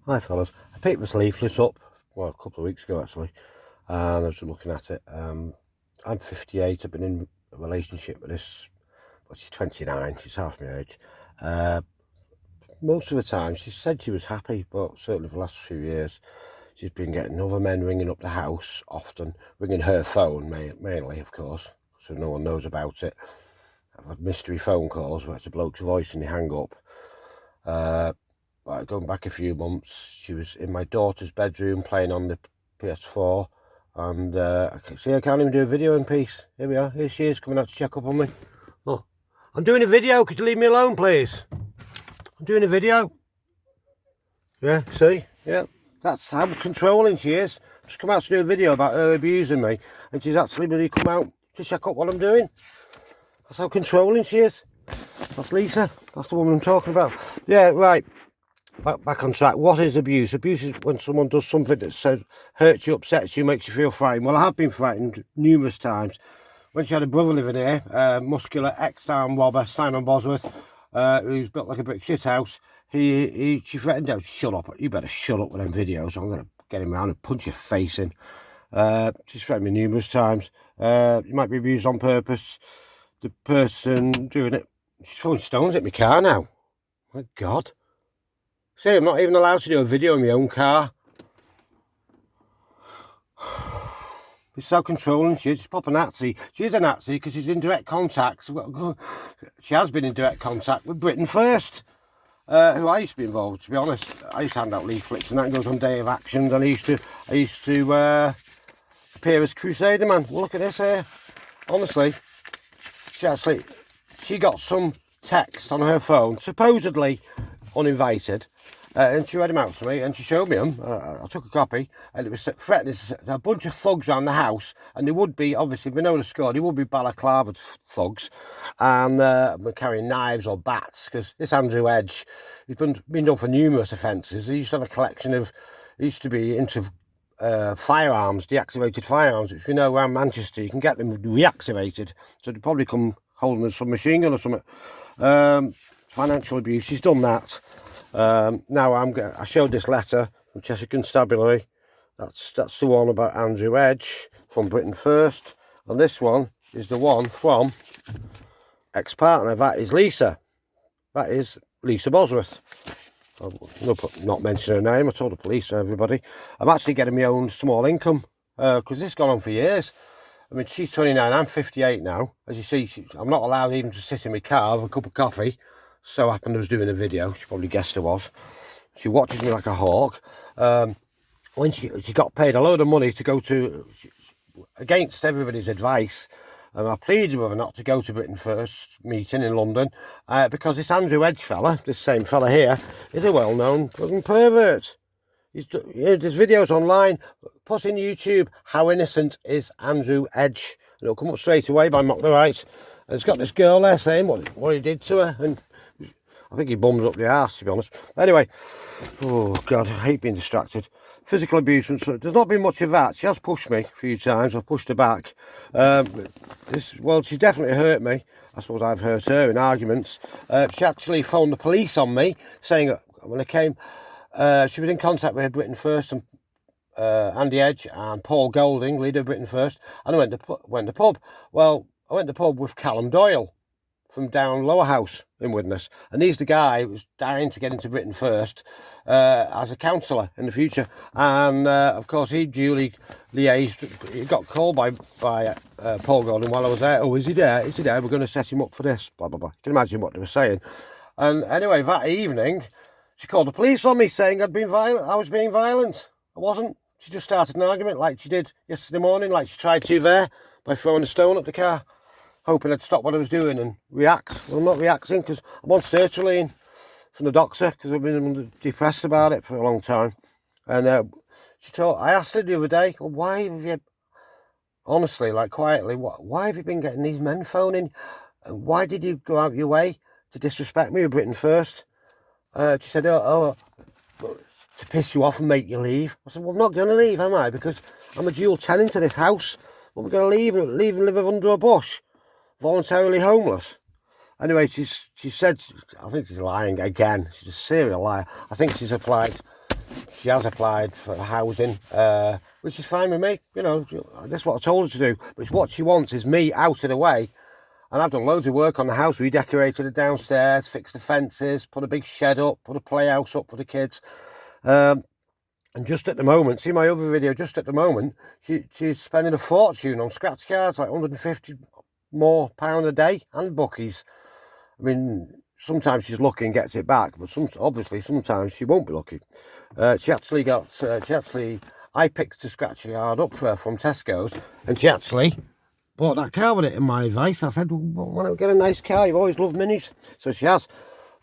Hi fellas, I picked this leaflet up, well, a couple of weeks ago actually, and I was looking at it. I'm 58, I've been in a relationship with this, well, she's 29, she's half my age. Most of the time she said she was happy, but certainly for the last few years she's been getting other men ringing up the house, often ringing her phone, mainly of course, so no one knows about it. I've had mystery phone calls where it's a bloke's voice and they hang up. Right, going back a few months, she was in my daughter's bedroom playing on the PS4, and I can't even do a video in peace. Here we are, here she is coming out to check up on me. Oh, I'm doing a video, could you leave me alone please? I'm doing a video. Yeah, see? Yeah, that's how controlling she is. She's come out to do a video about her abusing me, and she's actually really come out to check up what I'm doing. That's how controlling she is. That's Lisa, that's the woman I'm talking about. Yeah, right. Back on track. What is abuse? Abuse is when someone does something that hurts you, upsets you, makes you feel frightened. Well, I have been frightened numerous times. When she had a brother living here, muscular ex-arm robber, Simon Bosworth, who's built like a brick shit house, she threatened him, shut up, you better shut up with them videos, I'm going to get him around and punch your face in. She's threatened me numerous times. You might be abused on purpose. The person doing it, she's throwing stones at my car now. My God. See, I'm not even allowed to do a video in my own car. It's so controlling. She's proper Nazi. She's a Nazi because she's in direct contact. She has been in direct contact with Britain First, who I used to be involved. To be honest, I used to hand out leaflets, and that goes on Day of Actions. And I used to appear as Crusader Man. Look at this here. Honestly, she got some text on her phone, supposedly uninvited. And she read them out to me, and she showed me them. I took a copy, and it was threatening a bunch of thugs around the house, and they would be, obviously, we know the score, they would be balaclava thugs, and carrying knives or bats, because this Andrew Edge, he's been done for numerous offences. He used to have a collection of, he used to be into firearms, deactivated firearms, which we know around Manchester, you can get them reactivated, so they'd probably come holding a submachine gun or something. Financial abuse, he's done that. Now I showed this letter from Cheshire Constabulary. That's the one about Andrew Edge from Britain First, and this one is the one from ex-partner. That is Lisa. That is Lisa Bosworth. Not mention her name. I told the police and everybody. I'm actually getting my own small income because this has gone on for years. I mean, she's 29. I'm 58 now. As you see, I'm not allowed even to sit in my car with a cup of coffee. So happened I was doing a video. She probably guessed I was. She watches me like a hawk. When she got paid a load of money to go to, against everybody's advice, and I pleaded with her not to go to Britain First meeting in London because this Andrew Edge fella, this same fella here, is a well-known pervert. There's videos online. Put in YouTube, how innocent is Andrew Edge? And it'll come up straight away by Mock the Right. And it's got this girl there saying what he did to her, and I think he bums up the arse, to be honest. Anyway, oh God, I hate being distracted. Physical abuse, and so there's not been much of that. She has pushed me a few times. I've pushed her back. She definitely hurt me. I suppose I've hurt her in arguments. She actually phoned the police on me, saying when I came, she was in contact with Britain First and Andy Edge and Paul Golding, leader of Britain First, and I went to pub. Well, I went to pub with Callum Doyle from down Lower House in Widnes, and he's the guy who was dying to get into Britain First as a counsellor in the future. And of course, he duly liaised. He got called by Paul Golding while I was there. Oh, is he there? Is he there? We're going to set him up for this. Blah blah blah. You can imagine what they were saying. And anyway, that evening, she called the police on me saying I'd been violent. I was being violent. I wasn't. She just started an argument like she did yesterday morning, like she tried to there by throwing a stone at the car, hoping I'd stop what I was doing and react. Well, I'm not reacting because I'm on sertraline from the doctor because I've been depressed about it for a long time. And I asked her the other day, well, why have you, honestly, like quietly, why have you been getting these men phoning? And why did you go out your way to disrespect me with Britain First? She said, to piss you off and make you leave. I said, well, I'm not going to leave, am I? Because I'm a dual tenant to this house. Well, we're going to leave and live under a bush, voluntarily homeless. Anyway, she said, I think she's lying again. She's a serial liar. I think she's applied she has applied for housing, which is fine with me. You know, that's what I told her to do. But what she wants is me out of the way. And I've done loads of work on the house, redecorated it downstairs, fixed the fences, put a big shed up, put a playhouse up for the kids. And just at the moment, see my other video, just at the moment, she's spending a fortune on scratch cards, like £150 more a day, and bookies. I mean, sometimes she's lucky and gets it back, but obviously sometimes she won't be lucky. I picked a scratch card up for her from Tesco's, and she actually bought that car with it in my advice. I said, well, why don't we get a nice car? You've always loved minis. So she has.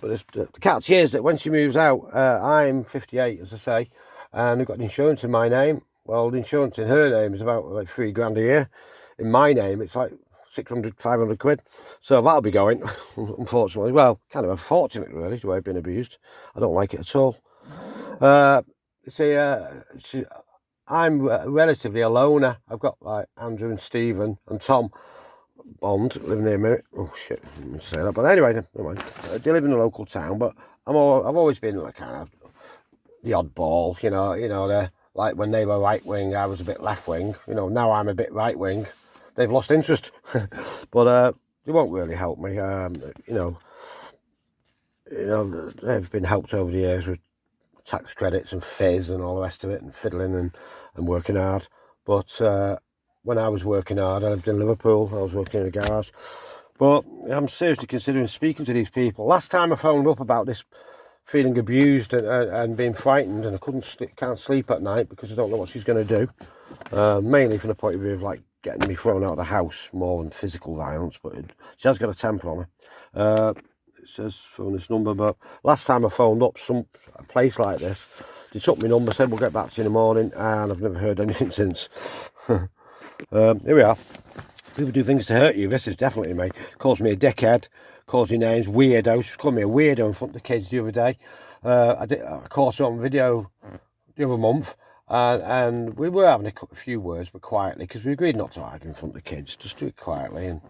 But the catch is that when she moves out, I'm 58, as I say, and I've got the insurance in my name. Well, the insurance in her name is about like £3 a year. In my name, it's like 500 quid. So that'll be going, unfortunately. Well, kind of unfortunate, really, the way I've been abused. I don't like it at all. I'm relatively a loner. I've got like Andrew and Stephen and Tom Bond living near me. Oh shit, I didn't say that. But anyway, never mind. They live in a local town, but I've always been like kind of the oddball, you know. They're like when they were right wing, I was a bit left wing. You know, now I'm a bit right wing. They've lost interest, but they won't really help me. You know, they've been helped over the years with tax credits and fizz and all the rest of it, and fiddling and working hard. But when I was working hard, I lived in Liverpool. I was working in a garage. But I'm seriously considering speaking to these people. Last time I phoned up about this, feeling abused and being frightened, and I can't sleep at night because I don't know what she's going to do. Mainly from the point of view of like getting me thrown out of the house more than physical violence. But she has got a temper on her. It says phone this number, but last time I phoned up a place like this, they took my number, said we'll get back to you in the morning, and I've never heard anything since. Here we are. People do things to hurt you. This is definitely me. Calls me a dickhead, calls you names, weirdo. She called me a weirdo in front of the kids the other day. I caught her on video the other month, and we were having a few words, but quietly, because we agreed not to argue in front of the kids. Just do it quietly and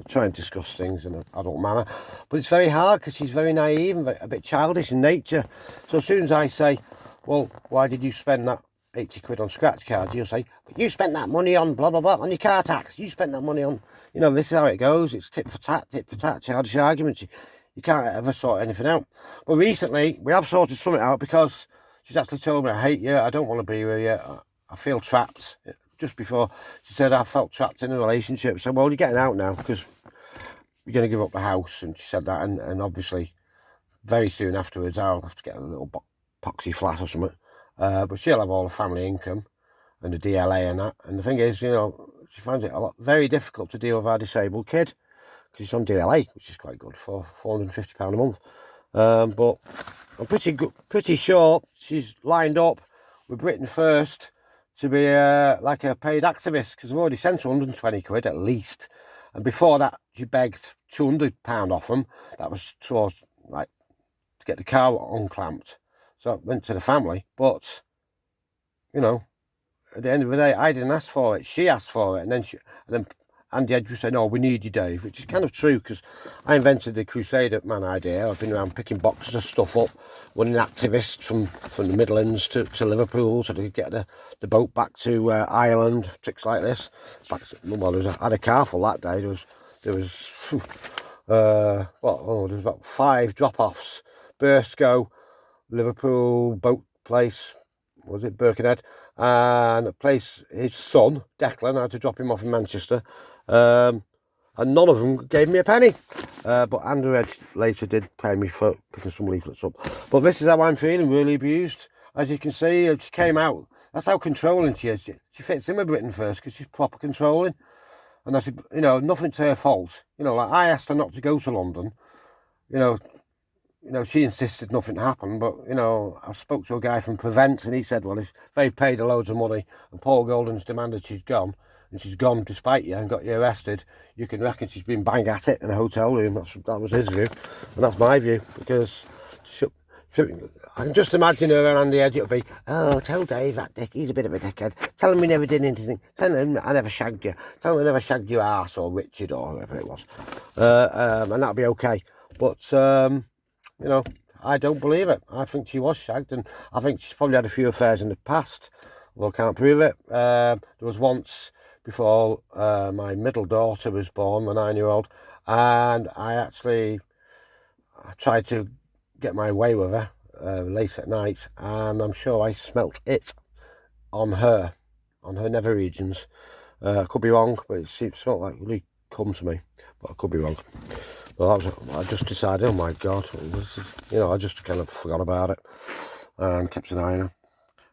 try and discuss things in an adult manner. But it's very hard because she's very naive and a bit childish in nature. So as soon as I say, well, why did you spend that 80 quid on scratch cards? You'll say, but you spent that money on blah, blah, blah, on your car tax. You spent that money on, you know, this is how it goes. It's tit for tat, childish arguments. You can't ever sort anything out. But recently, we have sorted something out because she's actually told me, I hate you, I don't want to be with you, I feel trapped. Just before she said I felt trapped in a relationship. I said, well, you're getting out now because you're going to give up the house. And she said that, and obviously very soon afterwards I'll have to get a little poxy flat or something. But she'll have all the family income and the DLA and that. And the thing is, you know, she finds it very difficult to deal with our disabled kid because she's on DLA, which is quite good for £450 a month. But I'm pretty sure she's lined up with Britain First to be like a paid activist, because I've already sent her 120 quid at least. And before that, she begged £200 off them. That was towards like to get the car unclamped. So I went to the family, but you know, at the end of the day, I didn't ask for it. She asked for it, and then Andy Edwards said, "No, we need you, Dave," which is kind of true because I invented the Crusader Man idea. I've been around picking boxes of stuff up, running activists from the Midlands to Liverpool so they could get the boat back to Ireland, tricks like this. I had a car full that day. There was about 5 drop-offs: Burscough, Liverpool, boat place, was it Birkenhead, and a place his son Declan I had to drop him off in Manchester, and none of them gave me a penny, but Andrew Edge later did pay me for picking some leaflets up. But this is how I'm feeling, really abused. As you can see, she came out, that's how controlling she is. She fits in with Britain First because she's proper controlling, and I said, you know, nothing's her fault. You know, like I asked her not to go to London, you know, she insisted nothing happened, but, you know, I spoke to a guy from Prevent, and he said, well, if they've paid her loads of money and Paul Golden's demanded she's gone, and she's gone despite you and got you arrested, you can reckon she's been bang at it in a hotel room. That was his view, and that's my view, because I can just imagine her and Andy Edge. It'll be, oh, tell Dave that dick, he's a bit of a dickhead. Tell him we never did anything. Tell him I never shagged you. Tell him I never shagged your ass, or Richard, or whoever it was. And that'll be okay. But, you know, I don't believe it. I think she was shagged, and I think she's probably had a few affairs in the past. Well, I can't prove it. There was once before my middle daughter was born, my 9-year-old, and I tried to get my way with her late at night, and I'm sure I smelt it on her nether regions. I could be wrong, but it smelled like really cum to me, but I could be wrong. Well, I just decided, oh my God, I just kind of forgot about it and kept an eye on her.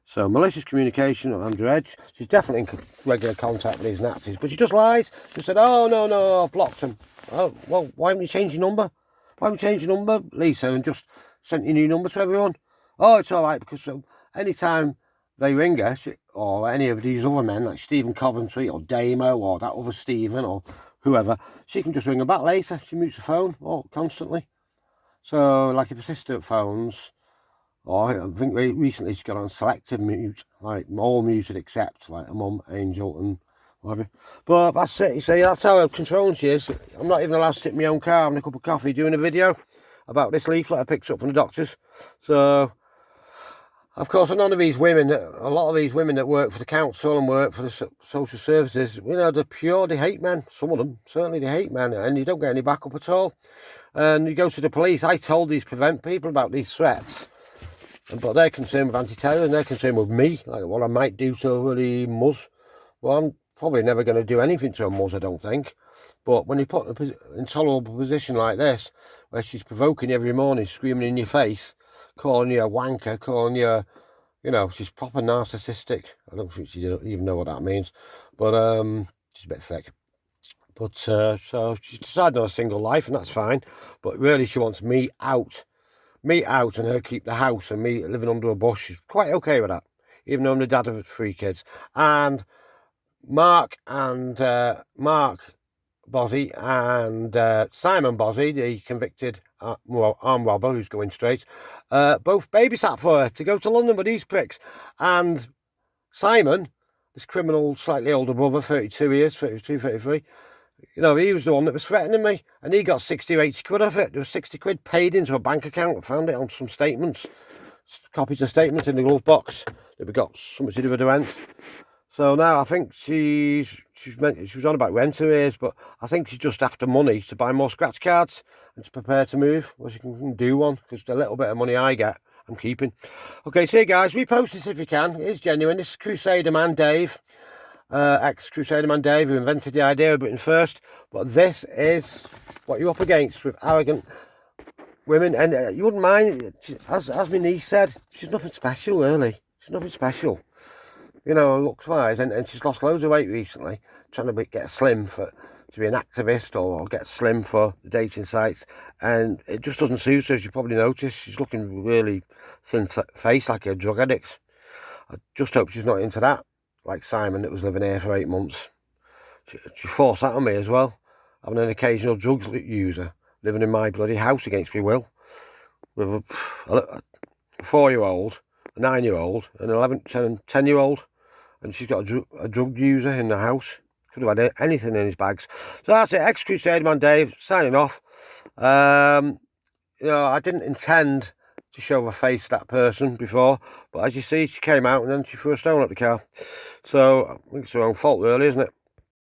So malicious communication at underage. She's definitely in regular contact with these Nazis, but she just lies. She said, oh, no, I've blocked them. Oh, well, why haven't you changed your number? Why haven't you changed your number, Lisa, and just sent your new number to everyone? Oh, it's all right, because anytime they ring her, or any of these other men, like Stephen Coventry, or Damo, or that other Stephen, or whoever, she can just ring her back later. She mutes the phone constantly. So, like if her sister phones, or I think recently she got on selective mute, like all muted except like a mum, Angel, and whatever. But that's it, you see, that's how controlling she is. I'm not even allowed to sit in my own car having a cup of coffee doing a video about this leaflet I picked up from the doctors. So, of course, none of these women, a lot of these women that work for the council and work for the social services, they hate men. Some of them, certainly they hate men, and you don't get any backup at all. And you go to the police. I told these prevent people about these threats, but they're concerned with anti-terror, and they're concerned with me, like what I might do to the muzz. Well, I'm probably never going to do anything to a muzz, I don't think. But when you put in an intolerable position like this, where she's provoking you every morning, screaming in your face, calling you a wanker, calling you, she's proper narcissistic. I don't think she even know what that means, but she's a bit thick. But so she's decided on a single life, and that's fine. But really, she wants me out, and her keep the house, and me living under a bush. She's quite okay with that, even though I'm the dad of 3 kids. And Mark Bozzy and Simon Bozzy, the convicted armed robber who's going straight, both babysat for her to go to London with these pricks. And Simon, this criminal, slightly older brother, 32 years, 32, 33, he was the one that was threatening me, and he got 60 or 80 quid off it. There was 60 quid paid into a bank account. I found it on some statements, copies of statements in the glove box that we got something to do with the rent. So now I think she was on about rent arrears, but I think she's just after money to buy more scratch cards and to prepare to move, well, she can do one, because the little bit of money I get, I'm keeping. Okay, so guys, repost this if you can. It is genuine. This is Crusader Man Dave, ex-Crusader Man Dave, who invented the idea of Britain first. But this is what you're up against with arrogant women. And you wouldn't mind, as my niece said, she's nothing special, really. She's nothing special. Looks-wise, and she's lost loads of weight recently, trying to get slim to be an activist or get slim for the dating sites, and it just doesn't suit her, as you probably noticed. She's looking really thin-faced, like a drug addict. I just hope she's not into that, like Simon that was living here for 8 months. She forced that on me as well, having an occasional drug user living in my bloody house against my will, with a 4-year-old, a 9-year-old, an 11, 10-year-old. And she's got a drug user in the house. Could have had anything in his bags. So that's it. Ex-Crusader Man Dave, signing off. I didn't intend to show her face to that person before, but as you see, she came out and then she threw a stone at the car. So I think it's her own fault, really, isn't it?